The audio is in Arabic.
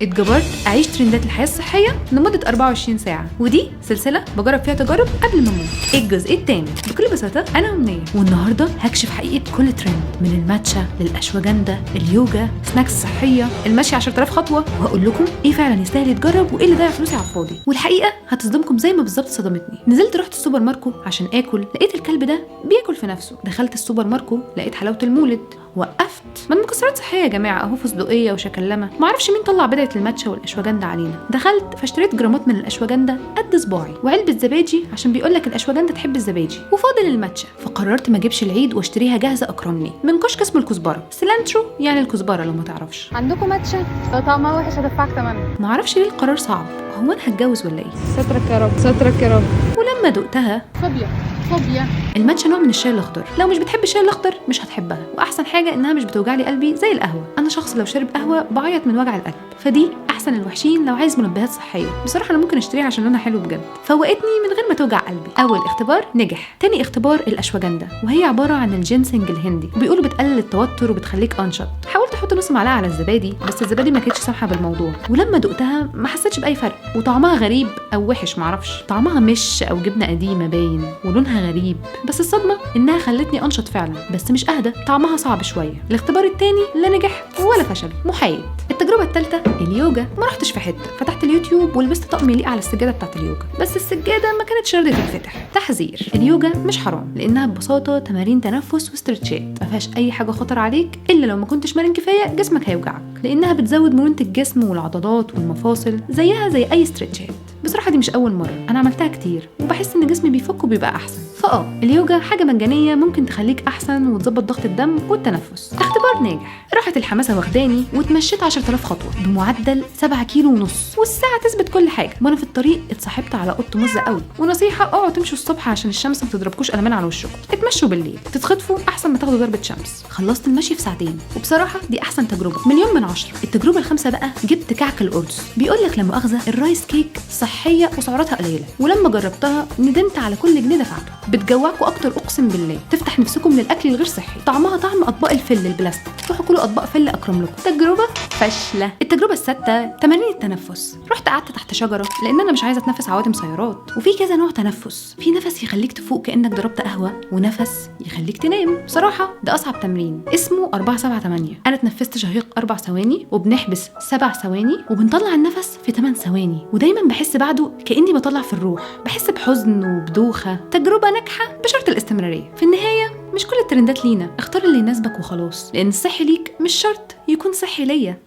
اتجبرت أعيش ترندات الحياة الصحية لمدة 24 ساعة، ودي سلسلة بجرب فيها تجارب قبل ما أموت. الجزء الثاني بكل بساطة أنا أمنية، والنهاردة هكشف حقيقة كل ترند، من الماتشا للأشواجندا، اليوجا، سناكس صحية، المشي 10,000 خطوة، وهقول لكم إيه فعلا يستاهل يتجرب وإيه اللي ضيع فلوسي على الفاضي. والحقيقة هتصدمكم زي ما بالظبط صدمتني. نزلت رحت السوبر ماركو عشان آكل، لقيت الكلب ده بياكل في نفسه. دخلت السوبر ماركو لقيت حلاوة المولد، وقفت. ما المكسرات صحيه يا جماعه اهو، فستقيه وشكلمه. ما اعرفش مين طلع بدعه الماتشا والاشواجندا علينا. دخلت فاشتريت جرامات من الاشواجندا قد صباعي، وعلبه زبادي عشان بيقولك الاشواجندا تحب الزبادي، وفاضل الماتشا. فقررت ما اجيبش العيد واشتريها جاهزه اكرمني من كشك اسمه الكزبره، سيلانترو يعني الكزبره لو ما تعرفش. عندكم ماتشا؟ لو طعمها وحش هدفعك ثمنها. ما اعرفش ليه القرار صعب، هو انا هتجوز ولا ايه؟ سترك يا رب، سترك يا رب. ولما دقتها فوبيا. الماتشا نوع من الشاي الاخضر، لو مش بتحب الشاي الاخضر مش هتحبها. واحسن حاجه انها مش بتوجعلي قلبي زي القهوه. انا شخص لو شرب قهوه بعيط من وجع القلب، فدي احسن الوحشين لو عايز منبهات صحيه. بصراحه انا ممكن اشتريها عشان لونها حلو بجد، فوقتني من غير ما توجع قلبي. اول اختبار نجح. تاني اختبار الاشواجندا، وهي عباره عن الجينسنج الهندي، وبيقولوا بتقلل التوتر وبتخليك انشط. حاولت احط نص معلقه على الزبادي، بس الزبادي ما كانتش سامحه بالموضوع. ولما دقتها ما حسيتش باي فرق، وطعمها غريب او وحش معرفش. طعمها مش او جبنه قديمه باين، ولونها غريب. بس الصدمه انها خلتني انشط فعلا، بس مش اهدى. طعمها صعب شويه. الاختبار التاني لا نجح ولا فشل، محايد. التجربه الثالثه اليوجا. ما رحتش في حته، فتحت اليوتيوب ولبست طقم يليق على السجاده بتاعت اليوجا، بس السجاده ما كانتش راضيه تتفتح. تحذير: اليوجا مش حرام، لانها ببساطه تمارين تنفس واسترتشات، ما فيهاش اي حاجه خطر عليك الا لو ما كنتش مرن كفايه جسمك هيوجعك، لانها بتزود مرونه الجسم والعضلات والمفاصل زيها زي اي استرتشات. بصراحه دي مش اول مره، انا عملتها كتير وبحس ان جسمي بيفك وبيبقى احسن. اليوجا حاجه مجانيه ممكن تخليك احسن وتظبط ضغط الدم والتنفس. اختبار ناجح. راحت الحماسه واخداني واتمشيت 10,000 خطوه بمعدل 7 كيلو ونص، والساعه تثبت كل حاجه. وانا في الطريق اتصاحبت على قط مزه قوي. ونصيحه: اوعوا تمشوا الصبح عشان الشمس ما تضربكوش قلمان على وشكم. اتمشوا بالليل، تتخطفوا احسن ما تاخدوا ضربه شمس. خلصت المشي في ساعتين، وبصراحه دي احسن تجربه، مليون من 10. التجربه الخامسه بقى، جبت كعك القرص. بيقول لك لا مؤاخذه الرايس كيك صحيه وسعراتها قليله، ولما جربتها ندمت على كل جنيه دفعته. بتجوعكوا اكتر اقسم بالله، تفتح نفسكم للاكل الغير صحي. طعمها طعم اطباق الفل البلاستيك. روحوا كلوا اطباق فل اكرم لكم. تجربه فاشله. التجربه السادسه تمارين التنفس. رحت قعدت تحت شجره لان انا مش عايزه اتنفس عوادم سيارات. وفي كذا نوع تنفس، في نفس يخليك تفوق كانك ضربت قهوه، ونفس يخليك تنام. بصراحه ده اصعب تمرين، اسمه 4-7-8. انا اتنفست شهيق 4 ثواني، وبنحبس 7 ثواني، وبنطلع النفس في 8 ثواني. ودايما بحس بعده كاني بطلع في الروح، بحس بحزن وبدوخه. تجربه ناجحه بشرط الاستمراريه. في النهايه مش كل الترندات لينا، اختار اللي يناسبك وخلاص، لان الصحي ليك مش شرط يكون صحي ليا.